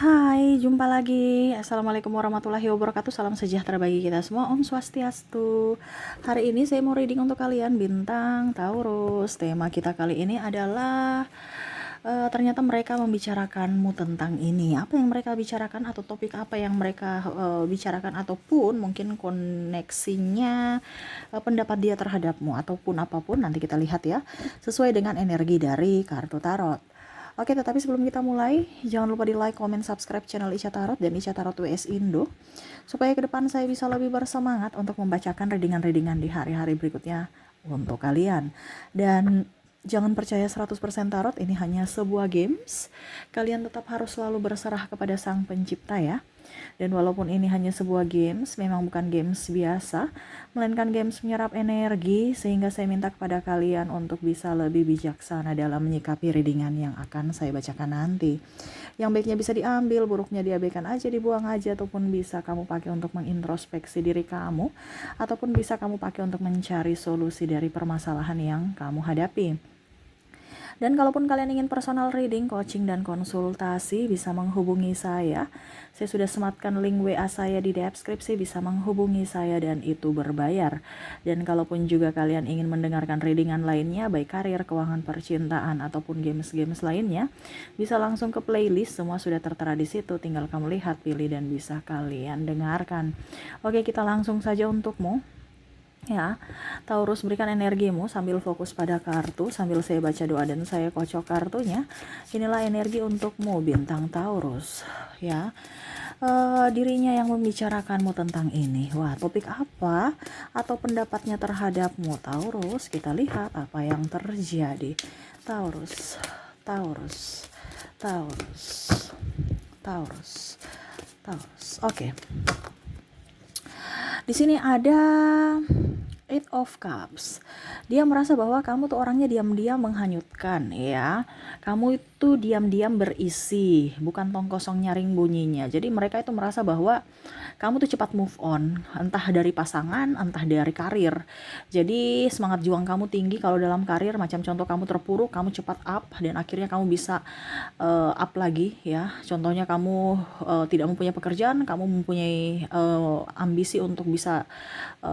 Hai, jumpa lagi. Assalamualaikum warahmatullahi wabarakatuh. Salam sejahtera bagi kita semua. Om Swastiastu. Hari ini saya mau reading untuk kalian bintang Taurus. Tema kita kali ini adalah ternyata mereka membicarakanmu tentang ini. Apa yang mereka bicarakan atau topik apa yang mereka bicarakan ataupun mungkin koneksinya pendapat dia terhadapmu ataupun apapun nanti kita lihat ya. Sesuai dengan energi dari kartu tarot. Oke, tetapi sebelum kita mulai, jangan lupa di like, comment, subscribe channel Ica Tarot dan Ica Tarot WS Indo, supaya ke depan saya bisa lebih bersemangat untuk membacakan readingan-readingan di hari-hari berikutnya untuk kalian. Dan jangan percaya 100% tarot, ini hanya sebuah games. Kalian tetap harus selalu berserah kepada Sang Pencipta ya. Dan walaupun ini hanya sebuah games, memang bukan games biasa, melainkan games menyerap energi, sehingga saya minta kepada kalian untuk bisa lebih bijaksana dalam menyikapi readingan yang akan saya bacakan nanti. Yang baiknya bisa diambil, buruknya diabaikan aja, dibuang aja, ataupun bisa kamu pakai untuk mengintrospeksi diri kamu, ataupun bisa kamu pakai untuk mencari solusi dari permasalahan yang kamu hadapi. Dan kalaupun kalian ingin personal reading, coaching, dan konsultasi, bisa menghubungi saya. Saya sudah sematkan link WA saya di deskripsi, bisa menghubungi saya dan itu berbayar. Dan kalaupun juga kalian ingin mendengarkan readingan lainnya, baik karir, keuangan, percintaan, ataupun games-games lainnya, bisa langsung ke playlist, semua sudah tertera di situ. Tinggal kamu lihat, pilih, dan bisa kalian dengarkan. Oke, kita langsung saja untukmu. Ya, Taurus, berikan energimu sambil fokus pada kartu, sambil saya baca doa dan saya kocok kartunya. Inilah energi untukmu bintang Taurus. Ya, dirinya yang membicarakanmu tentang ini. Wah, topik apa atau pendapatnya terhadapmu Taurus? Kita lihat apa yang terjadi. Taurus, Taurus, Taurus, Taurus, Taurus. Oke. Di sini ada Eight of Cups. Dia merasa bahwa kamu tuh orangnya diam-diam menghanyutkan ya. Kamu itu diam-diam berisi, bukan tong kosong nyaring bunyinya. Jadi mereka itu merasa bahwa kamu tuh cepat move on, entah dari pasangan, entah dari karir. Jadi semangat juang kamu tinggi kalau dalam karir, macam contoh kamu terpuruk, kamu cepat up dan akhirnya kamu bisa up lagi ya. Contohnya kamu tidak mempunyai pekerjaan, kamu mempunyai ambisi untuk bisa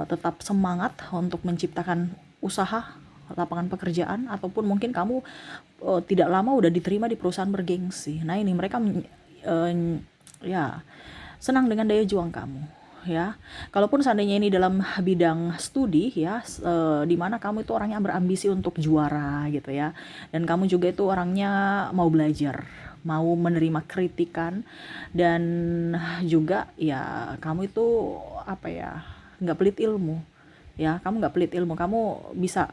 tetap semangat untuk menciptakan usaha, lapangan pekerjaan, ataupun mungkin kamu tidak lama udah diterima di perusahaan bergengsi. Nah ini mereka ya senang dengan daya juang kamu ya. Kalaupun seandainya ini dalam bidang studi ya, di mana kamu itu orangnya berambisi untuk juara gitu ya, dan kamu juga itu orangnya mau belajar, mau menerima kritikan, dan juga ya kamu itu apa ya, nggak pelit ilmu ya. Kamu nggak pelit ilmu, kamu bisa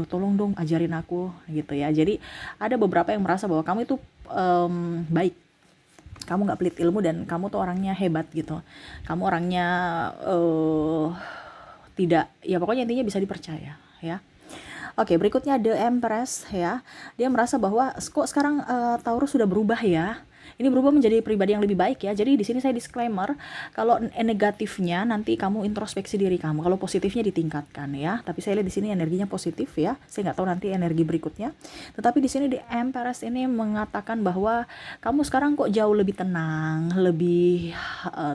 tolong dong ajarin aku gitu ya. Jadi ada beberapa yang merasa bahwa kamu itu baik, kamu nggak pelit ilmu, dan kamu tuh orangnya hebat gitu. Kamu orangnya tidak, ya pokoknya intinya bisa dipercaya ya. Oke, berikutnya The Empress ya. Dia merasa bahwa kok sekarang Taurus sudah berubah ya. Ini berubah menjadi pribadi yang lebih baik ya. Jadi di sini saya disclaimer, kalau negatifnya nanti kamu introspeksi diri kamu, kalau positifnya ditingkatkan ya. Tapi saya lihat di sini energinya positif ya. Saya nggak tahu nanti energi berikutnya. Tetapi di sini The Empress ini mengatakan bahwa kamu sekarang kok jauh lebih tenang, lebih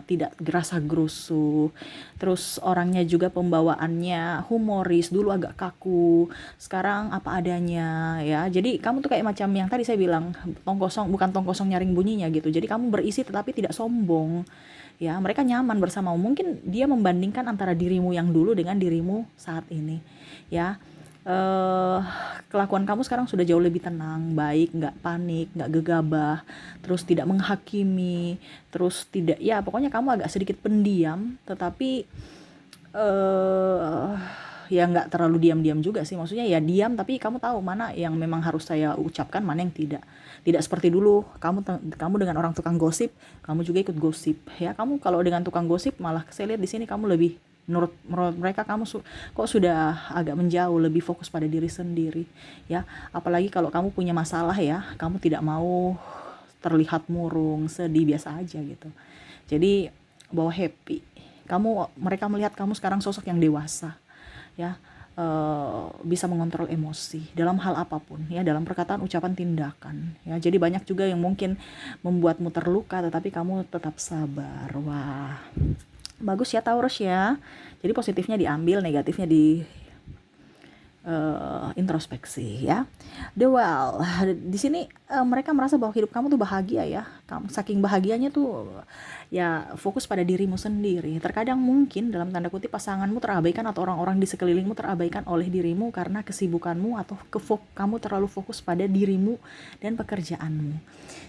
tidak gerasa gerusu. Terus orangnya juga pembawaannya humoris, dulu agak kaku, sekarang apa adanya ya. Jadi kamu tuh kayak macam yang tadi saya bilang, tong kosong, bukan tong kosong nyaring bunyinya gitu. Jadi kamu berisi tetapi tidak sombong ya. Mereka nyaman bersamamu. Mungkin dia membandingkan antara dirimu yang dulu dengan dirimu saat ini ya. Kelakuan kamu sekarang sudah jauh lebih tenang, baik, nggak panik, nggak gegabah, terus tidak menghakimi, terus tidak, ya pokoknya kamu agak sedikit pendiam, tetapi ya nggak terlalu diam-diam juga sih. Maksudnya ya diam, tapi kamu tahu mana yang memang harus saya ucapkan, mana yang tidak. Tidak seperti dulu, kamu dengan orang tukang gosip, kamu juga ikut gosip ya. Kamu kalau dengan tukang gosip, malah saya lihat di sini kamu lebih, menurut mereka kamu kok sudah agak menjauh, lebih fokus pada diri sendiri ya. Apalagi kalau kamu punya masalah ya, kamu tidak mau terlihat murung, sedih, biasa aja gitu. Jadi bawa happy. Mereka melihat kamu sekarang sosok yang dewasa ya. bisa mengontrol emosi dalam hal apapun ya, dalam perkataan, ucapan, tindakan ya. Jadi banyak juga yang mungkin membuatmu terluka tetapi kamu tetap sabar. Wah, bagus ya Taurus ya. Jadi positifnya diambil, negatifnya di introspeksi ya. The Well, di sini mereka merasa bahwa hidup kamu tuh bahagia ya. Kamu saking bahagianya tuh ya fokus pada dirimu sendiri. Terkadang mungkin dalam tanda kutip pasanganmu terabaikan atau orang-orang di sekelilingmu terabaikan oleh dirimu karena kesibukanmu atau kamu terlalu fokus pada dirimu dan pekerjaanmu.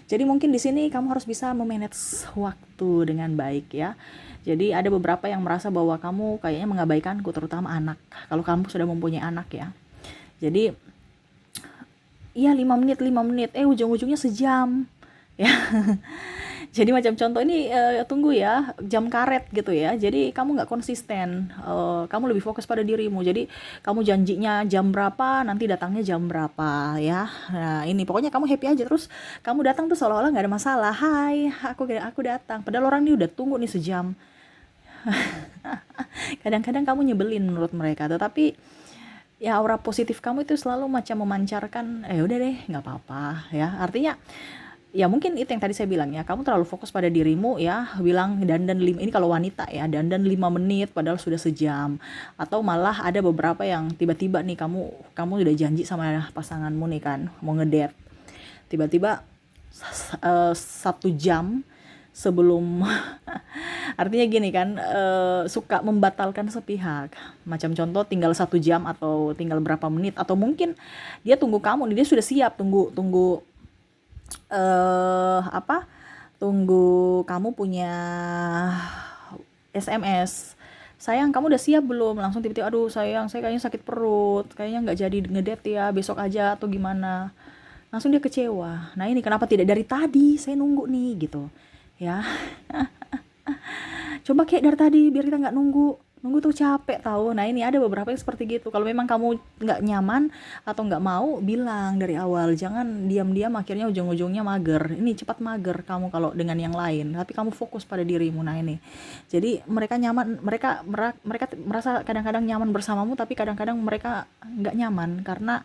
Jadi mungkin di sini kamu harus bisa memanage waktu dengan baik ya. Jadi ada beberapa yang merasa bahwa kamu kayaknya mengabaikanku, terutama anak. Kalau kamu sudah mempunyai anak ya. Jadi iya 5 menit, ujung-ujungnya sejam. Ya. Jadi macam contoh ini tunggu ya, jam karet gitu ya. Jadi kamu nggak konsisten, kamu lebih fokus pada dirimu. Jadi kamu janjinya jam berapa, nanti datangnya jam berapa ya. Nah ini pokoknya kamu happy aja, terus kamu datang tuh seolah-olah nggak ada masalah. Hai, aku datang. Padahal orang ini udah tunggu nih sejam. Kadang-kadang kamu nyebelin menurut mereka, tetapi ya aura positif kamu itu selalu macam memancarkan, udah deh nggak apa-apa ya. Artinya ya mungkin itu yang tadi saya bilang ya, kamu terlalu fokus pada dirimu ya, bilang dandan 5, ini kalau wanita ya, dandan 5 menit padahal sudah sejam. Atau malah ada beberapa yang tiba-tiba nih kamu udah janji sama pasanganmu nih kan mau ngedate, tiba-tiba 1 jam sebelum artinya gini kan, suka membatalkan sepihak. Macam contoh tinggal 1 jam atau tinggal berapa menit, atau mungkin dia tunggu kamu, dia sudah siap tunggu tunggu kamu punya SMS, sayang kamu udah siap belum, langsung tiba-tiba aduh sayang saya kayaknya sakit perut, kayaknya nggak jadi ngedate ya, besok aja atau gimana. Langsung dia kecewa. Nah ini kenapa tidak dari tadi, saya nunggu nih gitu ya. Coba kayak dari tadi biar kita nggak nunggu tuh capek tahu. Nah ini ada beberapa yang seperti gitu. Kalau memang kamu nggak nyaman atau nggak mau, bilang dari awal, jangan diam-diam akhirnya ujung-ujungnya mager. Ini cepat mager kamu kalau dengan yang lain, tapi kamu fokus pada dirimu. Nah ini jadi mereka nyaman, mereka merasa kadang-kadang nyaman bersamamu, tapi kadang-kadang mereka nggak nyaman karena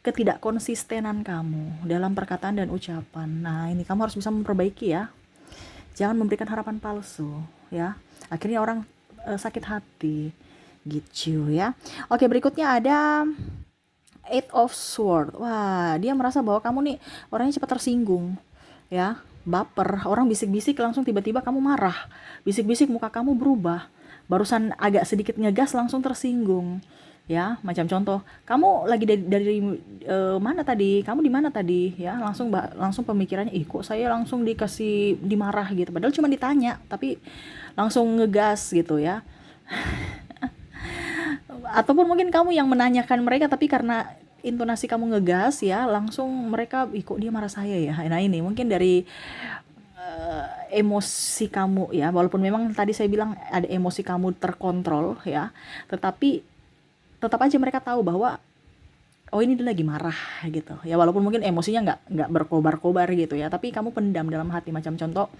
ketidakkonsistenan kamu dalam perkataan dan ucapan. Nah ini kamu harus bisa memperbaiki ya. Jangan memberikan harapan palsu ya, akhirnya orang sakit hati gitu ya. Oke, berikutnya ada 8 of Swords. Wah, dia merasa bahwa kamu nih orangnya cepat tersinggung ya, baper, orang bisik-bisik langsung tiba-tiba kamu marah, bisik-bisik muka kamu berubah, barusan agak sedikit ngegas langsung tersinggung ya. Macam contoh, kamu lagi dari mana tadi, kamu di mana tadi ya, langsung pemikirannya, kok saya langsung dikasih dimarah gitu, padahal cuma ditanya tapi langsung ngegas gitu ya. Ataupun mungkin kamu yang menanyakan mereka, tapi karena intonasi kamu ngegas ya, langsung mereka, kok dia marah saya ya. Nah ini mungkin dari emosi kamu ya, walaupun memang tadi saya bilang ada emosi kamu terkontrol ya, tetapi tetap aja mereka tahu bahwa oh ini dia lagi marah gitu ya, walaupun mungkin emosinya nggak berkobar-kobar gitu ya, tapi kamu pendam dalam hati. Macam contoh,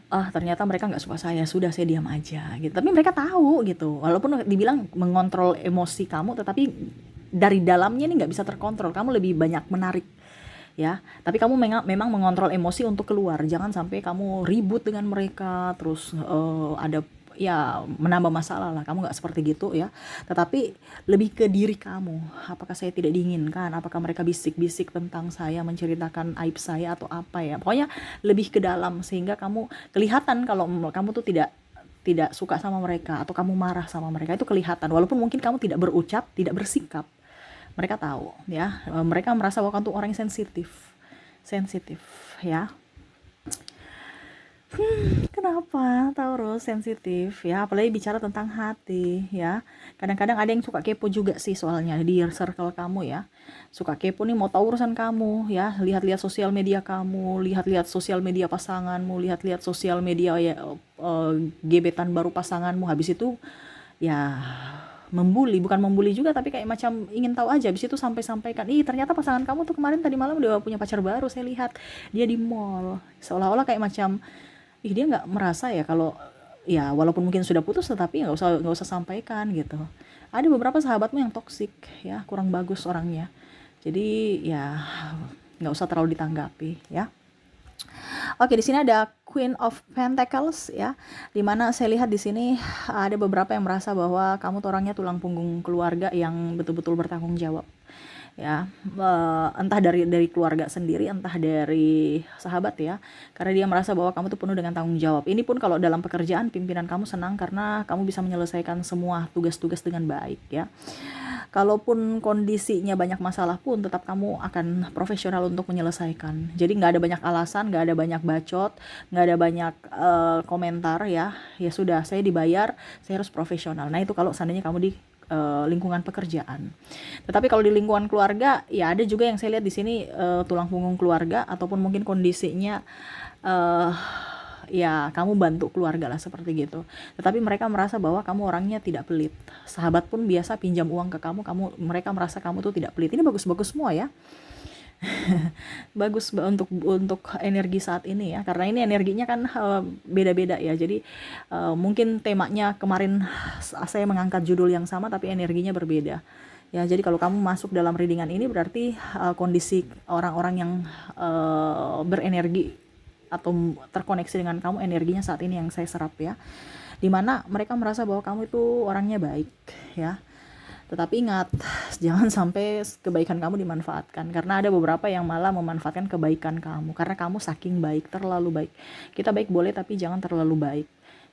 ternyata mereka nggak suka saya, sudah saya diam aja gitu, tapi mereka tahu gitu, walaupun dibilang mengontrol emosi kamu, tetapi dari dalamnya ini nggak bisa terkontrol, kamu lebih banyak menarik ya, tapi kamu memang mengontrol emosi untuk keluar, jangan sampai kamu ribut dengan mereka terus ada ya menambah masalah lah, kamu nggak seperti gitu ya, tetapi lebih ke diri kamu, apakah saya tidak diinginkan, apakah mereka bisik-bisik tentang saya, menceritakan aib saya atau apa ya, pokoknya lebih ke dalam, sehingga kamu kelihatan kalau kamu tuh tidak suka sama mereka atau kamu marah sama mereka, itu kelihatan, walaupun mungkin kamu tidak berucap, tidak bersikap, mereka tahu ya, mereka merasa bahwa kamu tuh orang yang sensitif ya. Kenapa Taurus sensitif ya, apalagi bicara tentang hati ya. Kadang-kadang ada yang suka kepo juga sih, soalnya di circle kamu ya, suka kepo nih, mau tahu urusan kamu ya, lihat-lihat sosial media kamu, lihat-lihat sosial media pasanganmu, lihat-lihat sosial media ya, gebetan baru pasanganmu, habis itu ya bukan membuli juga, tapi kayak macam ingin tahu aja, habis itu sampai-sampaikan, ternyata pasangan kamu tuh kemarin tadi malam udah punya pacar baru, saya lihat dia di mall, seolah-olah kayak macam dia nggak merasa ya kalau ya walaupun mungkin sudah putus, tetapi nggak usah sampaikan gitu. Ada beberapa sahabatmu yang toksik ya, kurang bagus orangnya, jadi ya nggak usah terlalu ditanggapi ya. Oke, di sini ada Queen of Pentacles ya. Dimana saya lihat di sini ada beberapa yang merasa bahwa kamu tuh orangnya tulang punggung keluarga yang betul-betul bertanggung jawab. Ya, entah dari keluarga sendiri, entah dari sahabat ya. Karena dia merasa bahwa kamu tuh penuh dengan tanggung jawab. Ini pun kalau dalam pekerjaan, pimpinan kamu senang karena kamu bisa menyelesaikan semua tugas-tugas dengan baik ya. Kalaupun kondisinya banyak masalah pun tetap kamu akan profesional untuk menyelesaikan. Jadi nggak ada banyak alasan, nggak ada banyak bacot, nggak ada banyak komentar ya. Ya sudah, saya dibayar, saya harus profesional. Nah itu kalau seandainya kamu di lingkungan pekerjaan. Tetapi kalau di lingkungan keluarga, ya ada juga yang saya lihat di sini tulang punggung keluarga, ataupun mungkin kondisinya uh, ya kamu bantu keluarga lah seperti gitu. Tetapi mereka merasa bahwa kamu orangnya tidak pelit. Sahabat pun biasa pinjam uang ke kamu, mereka merasa kamu tuh tidak pelit. Ini bagus-bagus semua ya. Bagus untuk energi saat ini ya, karena ini energinya kan beda-beda ya. Jadi mungkin temanya kemarin saya mengangkat judul yang sama tapi energinya berbeda ya. Jadi kalau kamu masuk dalam readingan ini berarti kondisi orang-orang yang berenergi atau terkoneksi dengan kamu, energinya saat ini yang saya serap ya, dimana mereka merasa bahwa kamu itu orangnya baik ya. Tetapi ingat, jangan sampai kebaikan kamu dimanfaatkan, karena ada beberapa yang malah memanfaatkan kebaikan kamu karena kamu saking baik, terlalu baik. Kita baik boleh tapi jangan terlalu baik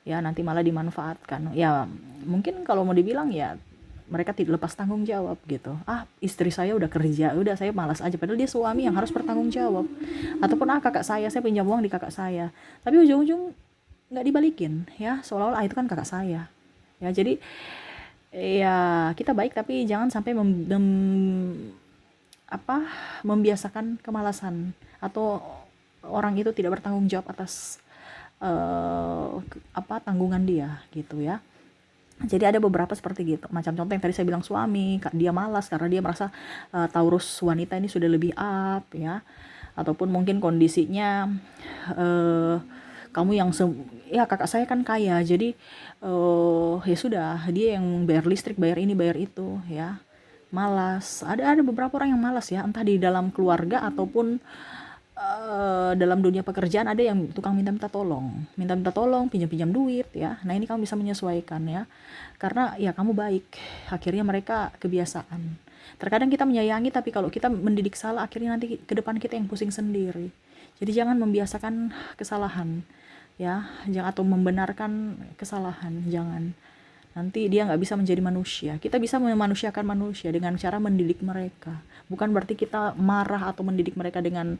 ya, nanti malah dimanfaatkan ya. Mungkin kalau mau dibilang ya mereka tidak lepas tanggung jawab gitu. Istri saya udah kerja, udah saya malas aja, padahal dia suami yang harus bertanggung jawab. Ataupun kakak saya pinjam uang di kakak saya, tapi ujung-ujung nggak dibalikin ya, seolah-olah itu kan kakak saya ya. Jadi ya kita baik tapi jangan sampai membiasakan kemalasan atau orang itu tidak bertanggung jawab atas tanggungan dia gitu ya. Jadi ada beberapa seperti gitu. Macam contoh yang tadi saya bilang, suami dia malas karena dia merasa Taurus wanita ini sudah lebih up ya. Ataupun mungkin kondisinya kamu yang ya kakak saya kan kaya, jadi ya sudah, dia yang bayar listrik, bayar ini, bayar itu ya. Malas. Ada beberapa orang yang malas ya, entah di dalam keluarga ataupun dalam dunia pekerjaan. Ada yang tukang minta-minta tolong, pinjam-pinjam duit ya. Nah ini kamu bisa menyesuaikan ya, karena ya kamu baik, akhirnya mereka kebiasaan. Terkadang kita menyayangi, tapi kalau kita mendidik salah, akhirnya nanti ke depan kita yang pusing sendiri. Jadi jangan membiasakan kesalahan ya, jangan, atau membenarkan kesalahan, jangan. Nanti dia nggak bisa menjadi manusia. Kita bisa memanusiakan manusia dengan cara mendidik mereka. Bukan berarti kita marah atau mendidik mereka dengan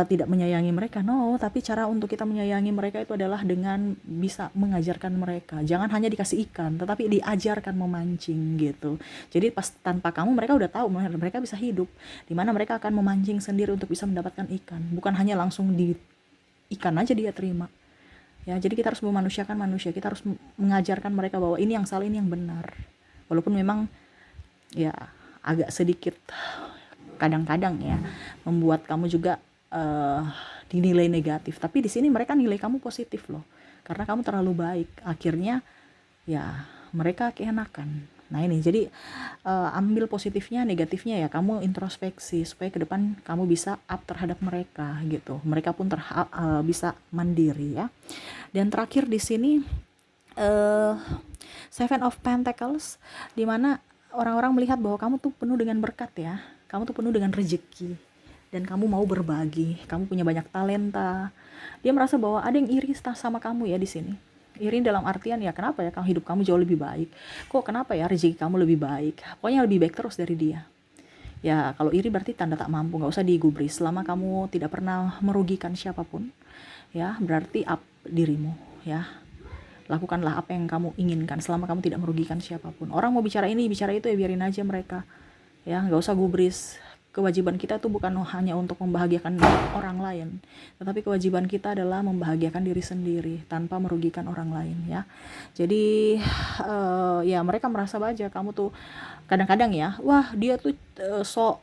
tidak menyayangi mereka. No, tapi cara untuk kita menyayangi mereka itu adalah dengan bisa mengajarkan mereka. Jangan hanya dikasih ikan, tetapi diajarkan memancing gitu. Jadi pas tanpa kamu mereka udah tahu mereka bisa hidup. Dimana mereka akan memancing sendiri untuk bisa mendapatkan ikan. Bukan hanya langsung di ikan aja dia terima. Ya, jadi kita harus memanusiakan manusia, kita harus mengajarkan mereka bahwa ini yang salah, ini yang benar. Walaupun memang ya agak sedikit kadang-kadang ya membuat kamu juga dinilai negatif, tapi di sini mereka nilai kamu positif loh, karena kamu terlalu baik. Akhirnya ya mereka keenakan. Nah ini jadi ambil positifnya, negatifnya ya kamu introspeksi supaya ke depan kamu bisa up terhadap mereka gitu. Mereka pun bisa mandiri ya. Dan terakhir di sini Seven of Pentacles, dimana orang-orang melihat bahwa kamu tuh penuh dengan berkat ya. Kamu tuh penuh dengan rezeki dan kamu mau berbagi. Kamu punya banyak talenta. Dia merasa bahwa ada yang iri sama kamu ya di sini. Iri dalam artian ya, kenapa ya hidup kamu jauh lebih baik, kok kenapa ya rezeki kamu lebih baik, pokoknya lebih baik terus dari dia ya. Kalau iri berarti tanda tak mampu, nggak usah digubris. Selama kamu tidak pernah merugikan siapapun ya, berarti up dirimu ya. Lakukanlah apa yang kamu inginkan selama kamu tidak merugikan siapapun. Orang mau bicara ini bicara itu ya biarin aja mereka ya, nggak usah gubris. Kewajiban kita tuh bukan hanya untuk membahagiakan orang lain, tetapi kewajiban kita adalah membahagiakan diri sendiri tanpa merugikan orang lain ya. Jadi ya mereka merasa aja kamu tuh kadang-kadang ya, wah dia tuh sok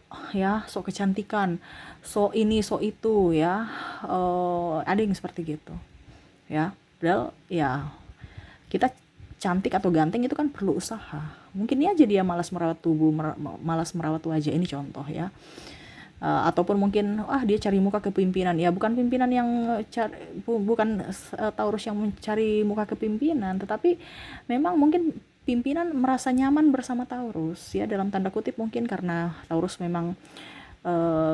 kecantikan, sok ini sok itu ya. Ada yang seperti gitu ya. Padahal ya Kita cantik atau ganteng itu kan perlu usaha. Mungkin aja dia malas merawat tubuh, malas merawat wajah, ini contoh ya. Ataupun mungkin dia cari muka ke pimpinan, ya bukan pimpinan yang bukan Taurus yang mencari muka ke pimpinan, tetapi memang mungkin pimpinan merasa nyaman bersama Taurus ya, dalam tanda kutip, mungkin karena Taurus memang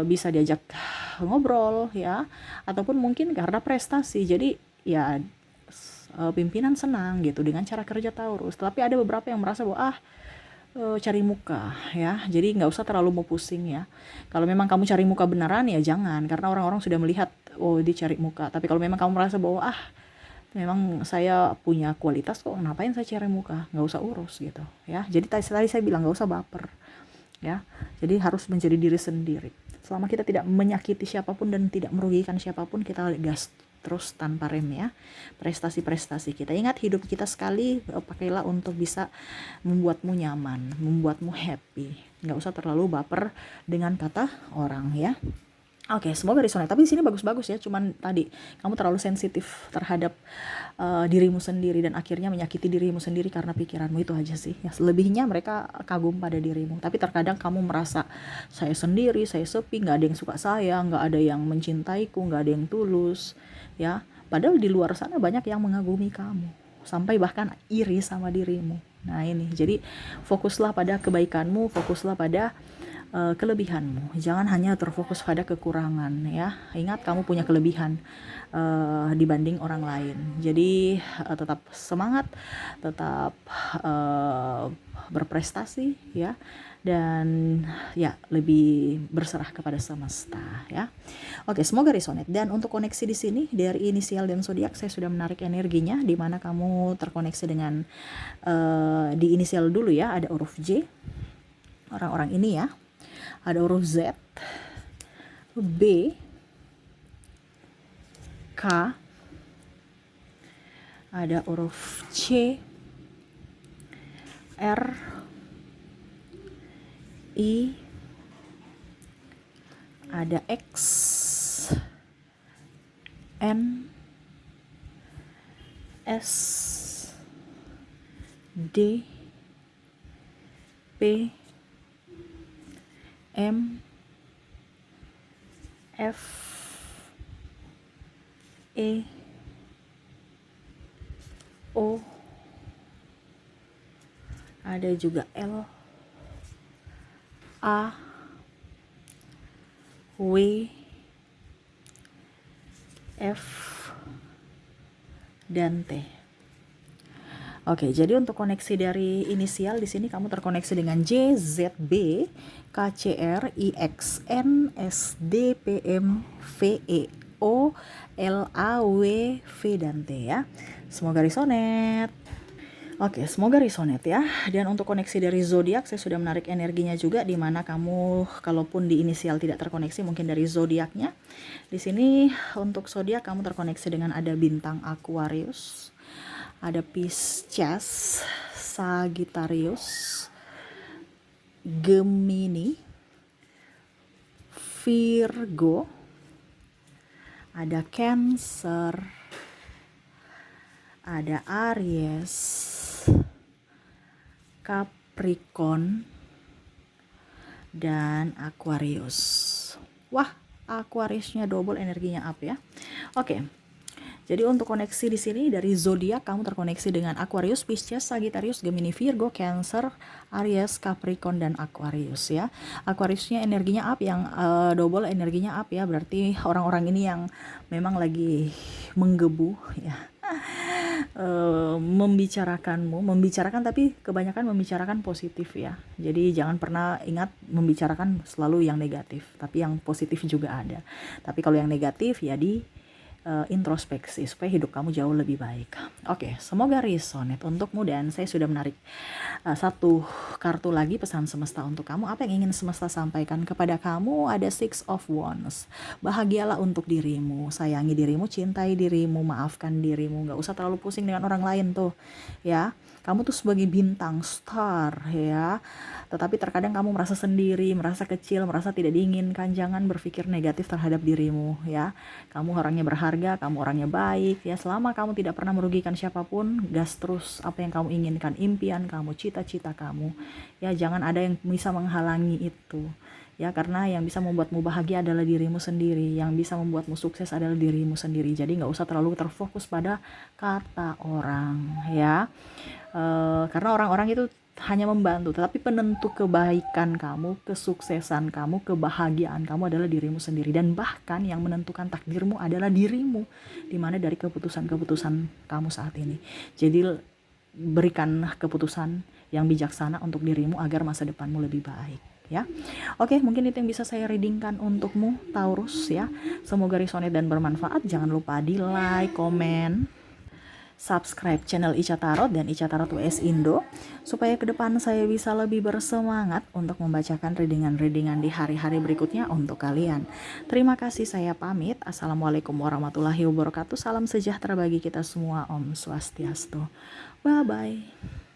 bisa diajak ngobrol ya, ataupun mungkin karena prestasi, jadi ya pimpinan senang gitu dengan cara kerja Taurus. Tapi ada beberapa yang merasa bahwa cari muka ya, jadi nggak usah terlalu mau pusing ya. Kalau memang kamu cari muka beneran ya jangan, karena orang-orang sudah melihat dia cari muka. Tapi kalau memang kamu merasa bahwa memang saya punya kualitas kok, ngapain saya cari muka, nggak usah urus gitu ya. Jadi tadi saya bilang nggak usah baper ya. Jadi harus menjadi diri sendiri. Selama kita tidak menyakiti siapapun dan tidak merugikan siapapun, kita gas terus tanpa rem ya. Prestasi-prestasi kita, ingat hidup kita sekali, pakailah untuk bisa membuatmu nyaman, membuatmu happy. Nggak usah terlalu baper dengan kata orang ya. Oke, semoga resonate. Tapi di sini bagus-bagus ya. Cuman tadi kamu terlalu sensitif terhadap dirimu sendiri dan akhirnya menyakiti dirimu sendiri karena pikiranmu, itu aja sih. Ya, selebihnya mereka kagum pada dirimu. Tapi terkadang kamu merasa saya sendiri, saya sepi, nggak ada yang suka saya, nggak ada yang mencintaiku, nggak ada yang tulus, ya. Padahal di luar sana banyak yang mengagumi kamu, sampai bahkan iri sama dirimu. Nah ini, jadi fokuslah pada kebaikanmu, fokuslah pada kelebihanmu, jangan hanya terfokus pada kekurangan ya. Ingat kamu punya kelebihan dibanding orang lain, jadi tetap semangat, tetap berprestasi ya, dan ya lebih berserah kepada semesta ya. Oke, semoga resonate. Dan untuk koneksi di sini dari inisial dan zodiak saya sudah menarik energinya, di mana kamu terkoneksi dengan di inisial dulu ya, ada huruf J, orang-orang ini ya. Ada huruf Z, B, K, ada huruf C, R, I, ada X, N, S, D, P, M, F, E, O, ada juga L, A, W, F, dan T. Oke, jadi untuk koneksi dari inisial di sini kamu terkoneksi dengan J, Z, B, K, C, R, I, X, N, S, D, P, M, V, E, O, L, A, W, V, dan T ya. Semoga resonate. Oke, semoga resonate ya. Dan untuk koneksi dari zodiak saya sudah menarik energinya juga, di mana kamu kalaupun di inisial tidak terkoneksi, mungkin dari zodiaknya. Di sini untuk zodiak kamu terkoneksi dengan ada bintang Aquarius, ada Pisces, Sagittarius, Gemini, Virgo, ada Cancer, ada Aries, Capricorn, dan Aquarius. Wah, Aquariusnya double energinya up ya. Oke. Jadi untuk koneksi di sini dari zodiak kamu terkoneksi dengan Aquarius, Pisces, Sagittarius, Gemini, Virgo, Cancer, Aries, Capricorn, dan Aquarius ya. Aquariusnya energinya up, yang double energinya up ya. Berarti orang-orang ini yang memang lagi menggebu ya. Membicarakan tapi kebanyakan membicarakan positif ya. Jadi jangan pernah ingat membicarakan selalu yang negatif, tapi yang positif juga ada. Tapi kalau yang negatif ya introspeksi supaya hidup kamu jauh lebih baik. Oke, semoga resonate untukmu, dan saya sudah menarik satu kartu lagi pesan semesta untuk kamu. Apa yang ingin semesta sampaikan kepada kamu? Ada Six of Wands. Bahagialah untuk dirimu, sayangi dirimu, cintai dirimu, maafkan dirimu. Gak usah terlalu pusing dengan orang lain tuh ya. Kamu tuh sebagai bintang, star ya. Tetapi terkadang kamu merasa sendiri, merasa kecil, merasa tidak diinginkan. Jangan berpikir negatif terhadap dirimu ya. Kamu orangnya berharga, berharga, kamu orangnya baik ya. Selama kamu tidak pernah merugikan siapapun, gas terus apa yang kamu inginkan, impian kamu, cita-cita kamu ya. Jangan ada yang bisa menghalangi itu ya, karena yang bisa membuatmu bahagia adalah dirimu sendiri, yang bisa membuatmu sukses adalah dirimu sendiri. Jadi nggak usah terlalu terfokus pada kata orang ya. Karena orang-orang itu hanya membantu, tetapi penentu kebaikan kamu, kesuksesan kamu, kebahagiaan kamu adalah dirimu sendiri. Dan bahkan yang menentukan takdirmu adalah dirimu, dimana dari keputusan-keputusan kamu saat ini. Jadi berikan keputusan yang bijaksana untuk dirimu agar masa depanmu lebih baik ya. Oke, mungkin itu yang bisa saya readingkan untukmu Taurus ya. Semoga resonate dan bermanfaat. Jangan lupa di like, komen, subscribe channel Ica Tarot dan Ica Tarot WS Indo, supaya ke depan saya bisa lebih bersemangat untuk membacakan readingan-readingan di hari-hari berikutnya untuk kalian. Terima kasih, saya pamit. Assalamualaikum warahmatullahi wabarakatuh. Salam sejahtera bagi kita semua. Om Swastiastu. Bye-bye.